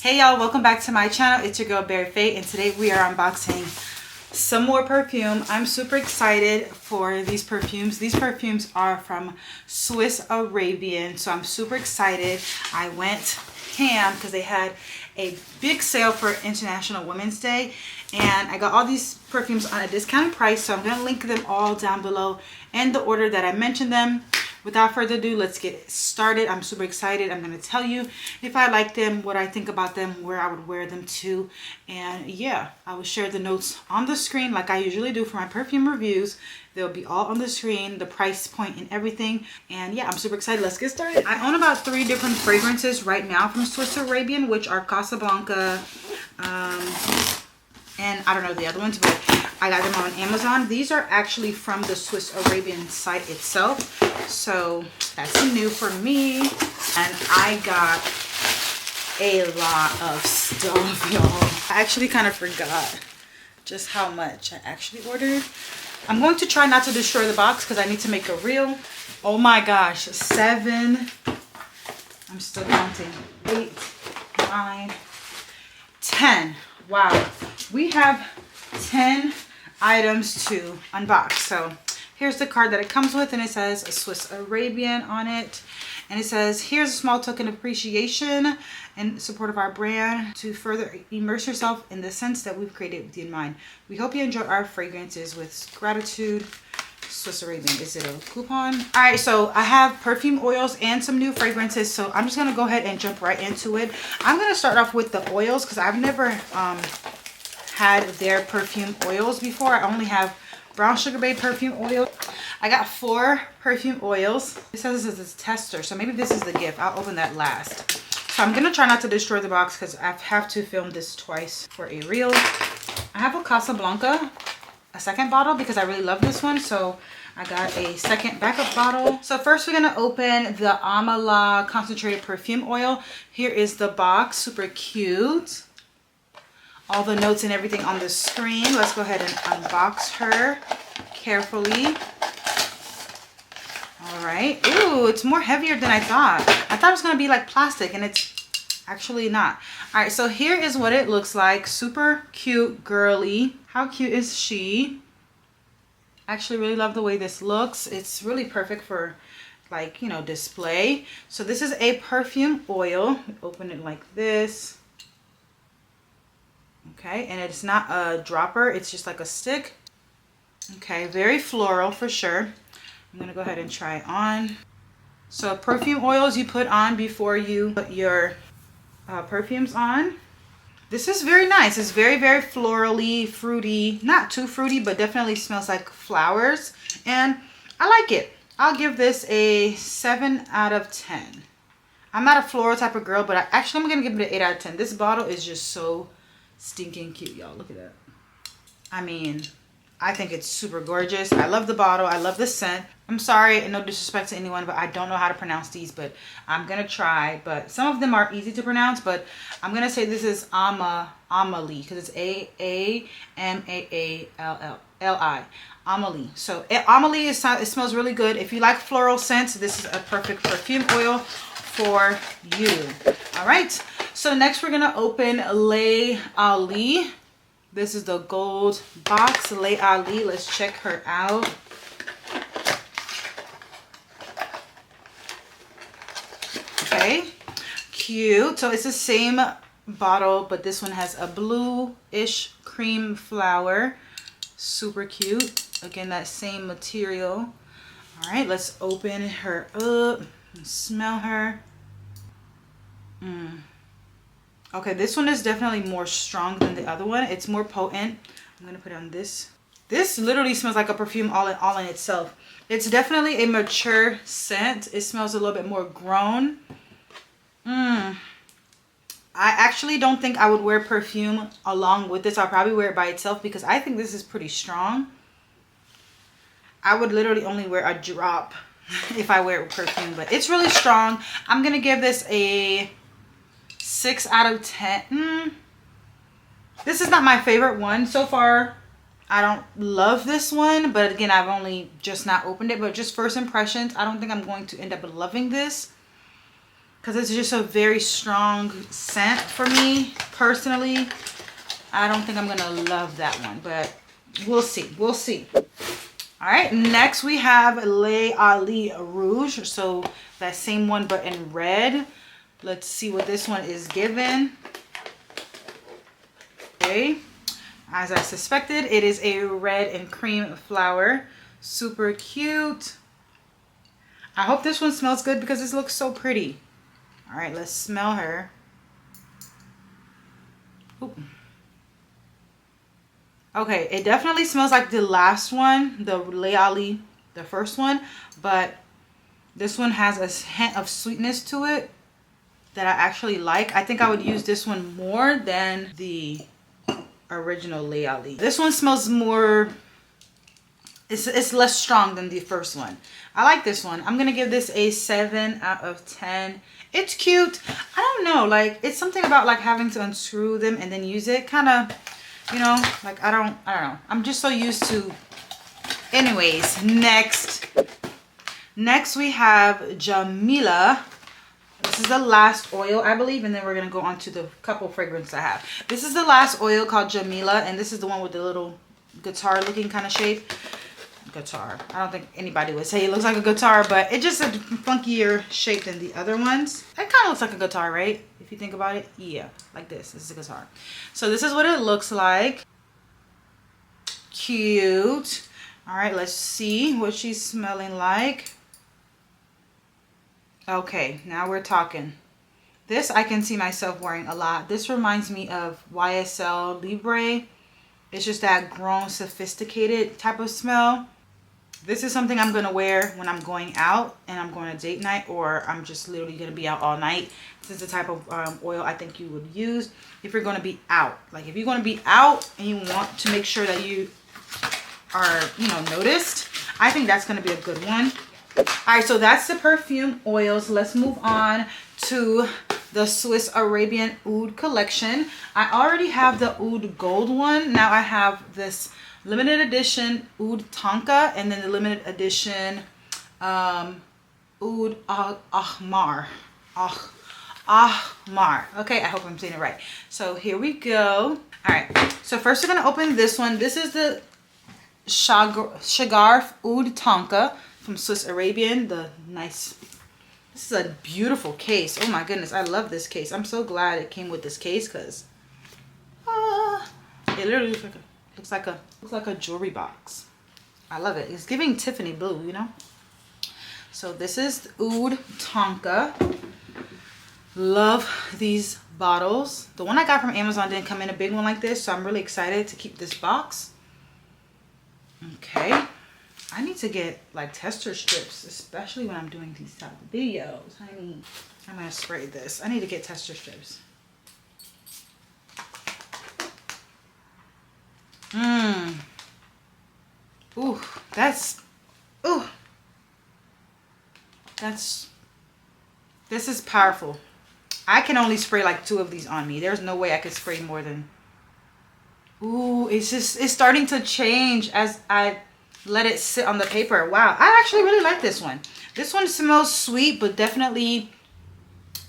Hey y'all, welcome back to my channel. It's your girl BerryFae, and today we are unboxing some more perfume. I'm super excited for these perfumes. These perfumes are from Swiss Arabian, so I'm super excited. I went ham because they had a big sale for International Women's Day, and I got all these perfumes on a discounted price, so I'm going to link them all down below in the order that I mentioned them. Without further ado, let's get started. I'm super excited. I'm going to tell you if I like them, what I think about them, where I would wear them to. And yeah, I will share the notes on the screen like I usually do for my perfume reviews. They'll be all on the screen, the price point and everything. And yeah, I'm super excited. Let's get started. I own about 3 different fragrances right now from Swiss Arabian, which are Casablanca, and I don't know the other ones, but I got them on Amazon. These are actually from the Swiss Arabian site itself, so that's new for me. And I got a lot of stuff, y'all. I actually kind of forgot just how much I actually ordered. I'm going to try not to destroy the box because I need to make a reel. Oh my gosh, 7, I'm still counting, 8, 9, 10. Wow, we have 10 items to unbox. So here's the card that it comes with, and it says a Swiss Arabian on it. And it says, here's a small token of appreciation and support of our brand to further immerse yourself in the scents that we've created with you in mind. We hope you enjoy our fragrances with gratitude. Swiss Arabian. Is it a coupon? All right, so I have perfume oils and some new fragrances, so I'm just gonna go ahead and jump right into it. I'm gonna start off with the oils because I've never had their perfume oils before. I only have brown sugar babe perfume oil. I got 4 perfume oils. It says this is a tester, so maybe this is the gift. I'll open that last. So I'm gonna try not to destroy the box because I have to film this twice for a reel. I have a Casablanca, a second bottle, because I really love this one, so I got a second backup bottle. So first we're gonna open the Amala concentrated perfume oil. Here is the box, super cute. All the notes and everything on the screen. Let's go ahead and unbox her carefully. All right. Ooh, it's more heavier than I thought. I thought it was gonna be like plastic, and it's actually not. All right, so here is what it looks like. Super cute, girly. How cute is she? I actually really love the way this looks. It's really perfect for, like, you know, display. So this is a perfume oil. Open it like this. Okay, and it's not a dropper, it's just like a stick. Okay, very floral for sure. I'm gonna go ahead and try it on. So perfume oils you put on before you put your perfumes on. This is very nice. It's very, very florally, fruity. Not too fruity, but definitely smells like flowers. And I like it. I'll give this a 7 out of 10. I'm not a floral type of girl, but I'm going to give it an 8 out of 10. This bottle is just so stinking cute, y'all. Look at that. I mean, I think it's super gorgeous. I love the bottle. I love the scent. I'm sorry, and no disrespect to anyone, but I don't know how to pronounce these, but I'm gonna try. But some of them are easy to pronounce, but I'm gonna say this is Amali, because it's Amaali. Amali. So Amali, it smells really good. If you like floral scents, this is a perfect perfume oil for you. All right. So next we're gonna open Les Ali. This is the gold box, Les Ali. Let's check her out. Okay, cute. So it's the same bottle, but this one has a blue-ish cream flower. Super cute. Again, that same material. All right, let's open her up and smell her. Okay, this one is definitely more strong than the other one. It's more potent. I'm gonna put on this. This literally smells like a perfume all in itself. It's definitely a mature scent. It smells a little bit more grown. I actually don't think I would wear perfume along with this. I'll probably wear it by itself because I think this is pretty strong. I would literally only wear a drop if I wear perfume, but it's really strong. I'm gonna give this a 6 out of 10. This is not my favorite one so far. I don't love this one, but again, I've only just not opened it. But just first impressions, I don't think I'm going to end up loving this. because it's just a very strong scent for me personally. I don't think I'm gonna love that one, but we'll see. We'll see. All right, next we have Les Ali Rouge. So that same one, but in red. Let's see what this one is given. Okay, as I suspected, it is a red and cream flower. Super cute. I hope this one smells good because this looks so pretty. All right, let's smell her. Ooh. Okay, it definitely smells like the last one, the Les Ali, the first one, but this one has a hint of sweetness to it that I actually like. I think I would use this one more than the original Les Ali. This one smells more, it's less strong than the first one. I like this one. I'm gonna give this a 7 out of 10. It's cute. I don't know, like it's something about like having to unscrew them and then use it, kind of, you know, like I don't know. I'm just so used to. Anyways, next we have Jamila. This is the last oil, I believe, and then we're gonna go on to the couple fragrances I have. This is the last oil called Jamila, and this is the one with the little guitar looking kind of shape. Guitar. I don't think anybody would say it looks like a guitar, but it's just a funkier shape than the other ones. It kind of looks like a guitar, right? If you think about it. Yeah, like this. This is a guitar. So this is what it looks like. Cute. All right, let's see what she's smelling like. Okay, now we're talking. This I can see myself wearing a lot. This reminds me of YSL Libre. It's just that grown, sophisticated type of smell. This is something I'm gonna wear when I'm going out and I'm going to date night, or I'm just literally gonna be out all night. This is the type of oil I think you would use if you're gonna be out. Like if you're gonna be out and you want to make sure that you are, you know, noticed, I think that's gonna be a good one. All right, so that's the perfume oils. Let's move on to the Swiss Arabian Oud collection. I already have the Oud Gold one. Now I have this limited edition Oud Tonka, and then the limited edition Oud Ahmar. Ahmar. Okay, I hope I'm saying it right. So here we go. All right, so first we're gonna open this one. This is the Shagarf Oud Tonka from Swiss Arabian. The nice, this is a beautiful case. Oh my goodness, I love this case. I'm so glad it came with this case because it literally looks like a jewelry box. I love it. It's giving Tiffany blue, you know. So this is Oud Tonka. Love these bottles. The one I got from Amazon didn't come in a big one like this, so I'm really excited to keep this box. Okay. I need to get like tester strips, especially when I'm doing these type of videos. I'm gonna spray this. I need to get tester strips. Ooh, this is powerful. I can only spray like 2 of these on me. There's no way I could spray more than. Ooh, it's starting to change as I let it sit on the paper. Wow, I actually really like this one. This one smells sweet, but definitely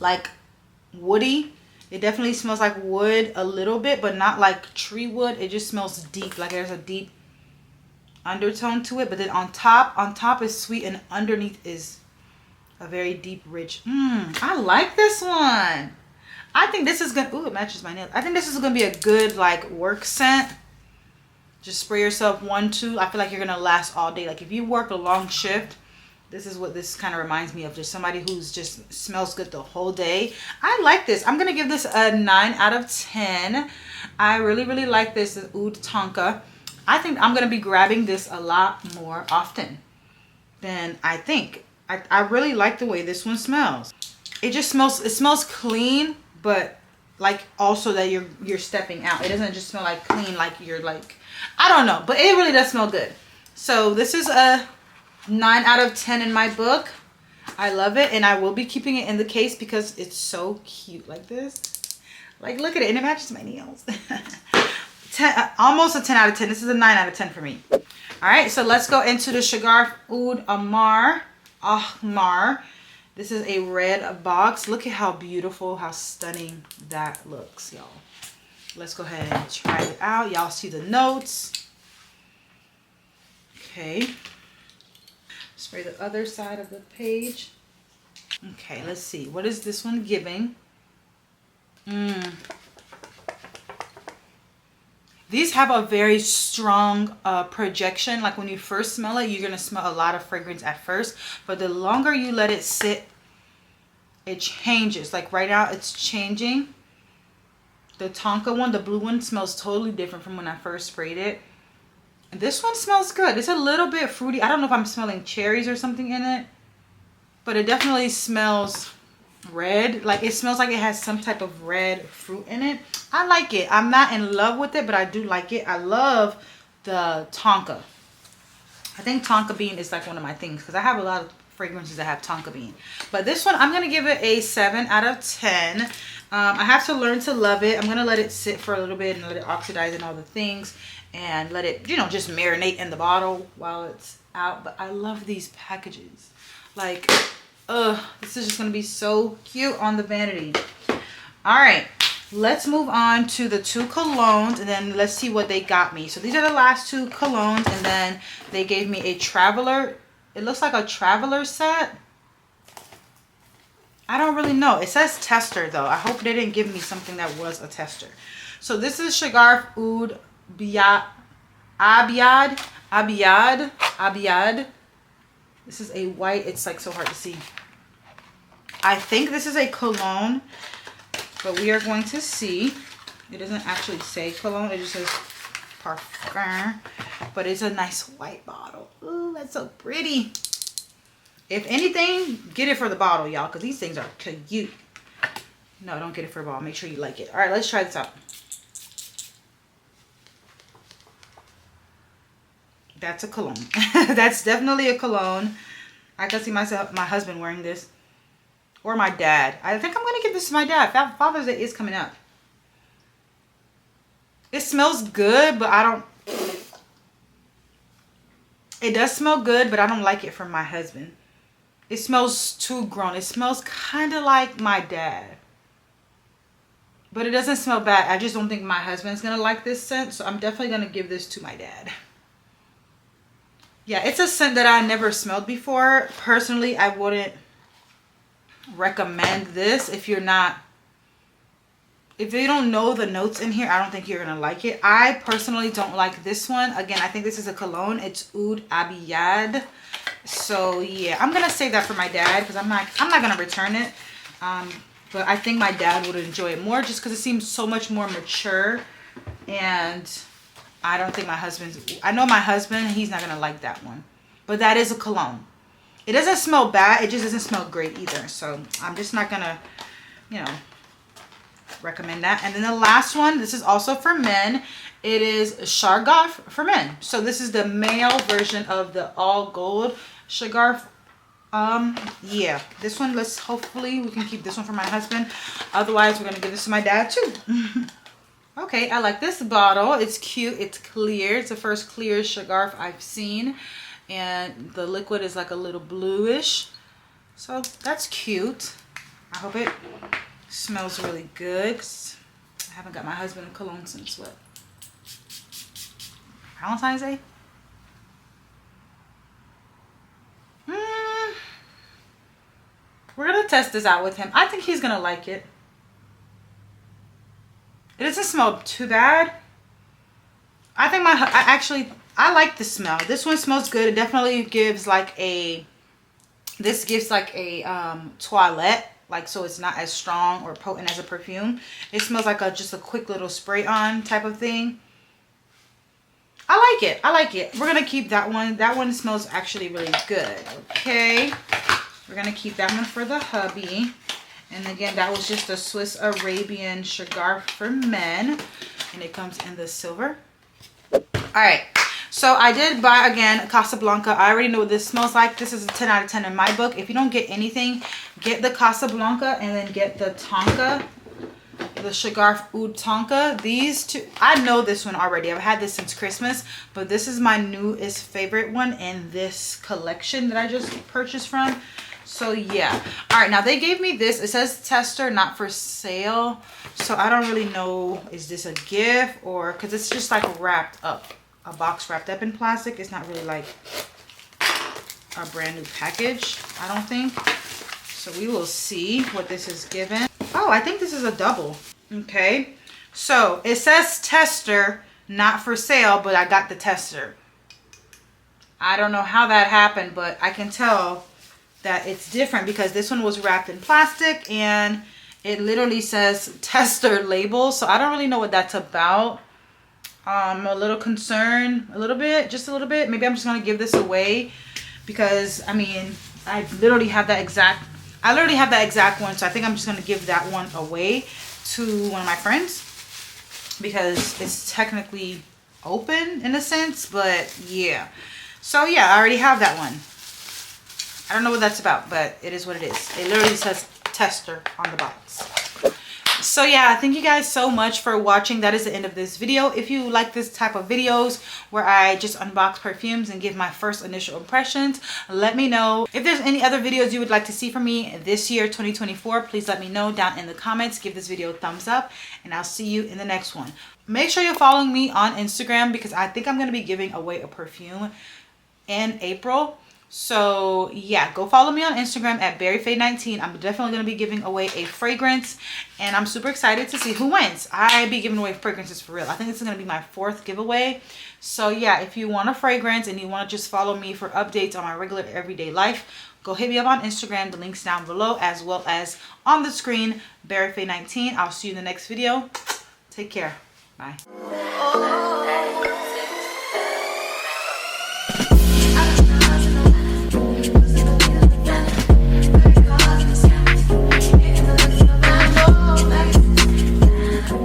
like woody. It definitely smells like wood a little bit, but not like tree wood. It just smells deep, like there's a deep undertone to it. But then on top is sweet, and underneath is a very deep, rich. I like this one. I think this is gonna, ooh, it matches my nails. I think this is gonna be a good like work scent. Just spray yourself 1, 2. I feel like you're gonna last all day. Like if you work a long shift, this is what this kind of reminds me of. Just somebody who's just smells good the whole day. I like this. I'm gonna give this a 9 out of 10. I really, really like this Oud Tonka. I think I'm gonna be grabbing this a lot more often than I think. I really like the way this one smells. It just smells, it smells clean, but like also that you're stepping out. It doesn't just smell like clean, like you're like, I don't know, but it really does smell good. So this is a 9 out of 10 in my book. I love it, and I will be keeping it in the case because it's so cute like this. Like look at it, and it matches my nails. Almost a 10 out of 10. This is a 9 out of 10 for me. All right, so let's go into the Shagarf Oud Ahmar. This is a red box. Look at how beautiful, how stunning that looks, y'all. Let's go ahead and try it out. Y'all see the notes. Okay. Spray the other side of the page. Okay, let's see. What is this one giving? These have a very strong projection. Like when you first smell it, you're going to smell a lot of fragrance at first. But the longer you let it sit, it changes. Like right now, it's changing. The Tonka one, the blue one, smells totally different from when I first sprayed it. And this one smells good. It's a little bit fruity. I don't know if I'm smelling cherries or something in it. But it definitely smells red. Like it smells like it has some type of red fruit in it. I like it. I'm not in love with it, but I do like it. I love the Tonka. I think Tonka bean is like one of my things because I have a lot of fragrances that have Tonka bean. But this one, I'm going to give it a 7 out of 10. I have to learn to love it. I'm going to let it sit for a little bit and let it oxidize and all the things. And let it, you know, just marinate in the bottle while it's out. But I love these packages. Like, this is just going to be so cute on the vanity. All right. Let's move on to the 2 colognes and then let's see what they got me. So these are the last 2 colognes and then they gave me a traveler. It looks like a traveler set. I don't really know. It says tester though. I hope they didn't give me something that was a tester. So this is Shagarf Oud Abiyad. This is a white. It's like so hard to see. I think this is a cologne. But we are going to see. It doesn't actually say cologne. It just says Perfume. But it's a nice white bottle. Ooh, that's so pretty. If anything, get it for the bottle, y'all. Because these things are cute. No, don't get it for a bottle. Make sure you like it. All right, let's try this out. That's a cologne. That's definitely a cologne. I can see my husband wearing this. Or my dad. I think I'm going to give this to my dad. Father's Day is coming up. It smells good, but I don't... It does smell good, but I don't like it from my husband. It smells too grown. It smells kind of like my dad. But it doesn't smell bad. I just don't think my husband's going to like this scent. So I'm definitely going to give this to my dad. Yeah, it's a scent that I never smelled before. Personally, I wouldn't recommend this if you don't know the notes in here. I don't think you're gonna like it. I personally don't like this one. Again, I think this is a cologne. It's Oud Abiyad. So yeah, I'm gonna save that for my dad because I'm not gonna return it. But I think my dad would enjoy it more just because it seems so much more mature. And I don't think I know my husband, he's not gonna like that one. But that is a cologne. It doesn't smell bad. It just doesn't smell great either. So I'm just not going to, you know, recommend that. And then the last one, this is also for men. It is Shagarf for men. So this is the male version of the all gold Shagarf. Yeah, this one, hopefully we can keep this one for my husband. Otherwise, we're going to give this to my dad too. Okay, I like this bottle. It's cute. It's clear. It's the first clear Shagarf I've seen. And the liquid is like a little bluish. So that's cute. I hope it smells really good. I haven't got my husband a cologne since what? Valentine's Day? We're going to test this out with him. I think he's going to like it. It doesn't smell too bad. I think I like the smell. This one smells good. It definitely gives like a, toilette. Like, so it's not as strong or potent as a perfume. It smells like just a quick little spray on type of thing. I like it. I like it. We're going to keep that one. That one smells actually really good. Okay. We're going to keep that one for the hubby. And again, that was just a Swiss Arabian Shagarf for men. And it comes in the silver. Alright, so I did buy, again, Casablanca. I already know what this smells like. This is a 10 out of 10 in my book. If you don't get anything, get the Casablanca and then get the Tonka. The Shagarf Oud Tonka. These two, I know this one already. I've had this since Christmas. But this is my newest favorite one in this collection that I just purchased from. So yeah. All right, now they gave me this. It says tester, not for sale. So I don't really know, is this a gift or, because it's just like wrapped up, a box wrapped up in plastic. It's not really like a brand new package, I don't think. So we will see what this is given. Oh, I think this is a double. Okay, so it says tester, not for sale, but I got the tester. I don't know how that happened, but I can tell that it's different because this one was wrapped in plastic and it literally says tester label. So I don't really know what that's about. I'm a little concerned, a little bit, just a little bit. Maybe I'm just gonna give this away because I mean, I literally have that exact one. So I think I'm just gonna give that one away to one of my friends because it's technically open in a sense, but yeah. So yeah, I already have that one. I don't know what that's about, but it is what it is. It literally says tester on the box. So yeah, thank you guys so much for watching. That is the end of this video. If you like this type of videos where I just unbox perfumes and give my first initial impressions, let me know. If there's any other videos you would like to see from me this year, 2024, please let me know down in the comments. Give this video a thumbs up and I'll see you in the next one. Make sure you're following me on Instagram because I think I'm going to be giving away a perfume in April. So yeah, go follow me on Instagram at BerryFae19. I'm definitely going to be giving away a fragrance and I'm super excited to see who wins. I be giving away fragrances for real. I think this is going to be my 4th giveaway. So yeah, if you want a fragrance and you want to just follow me for updates on my regular everyday life, go hit me up on Instagram. The link's down below as well as on the screen, BerryFae19. I'll see you in the next video. Take care. Bye.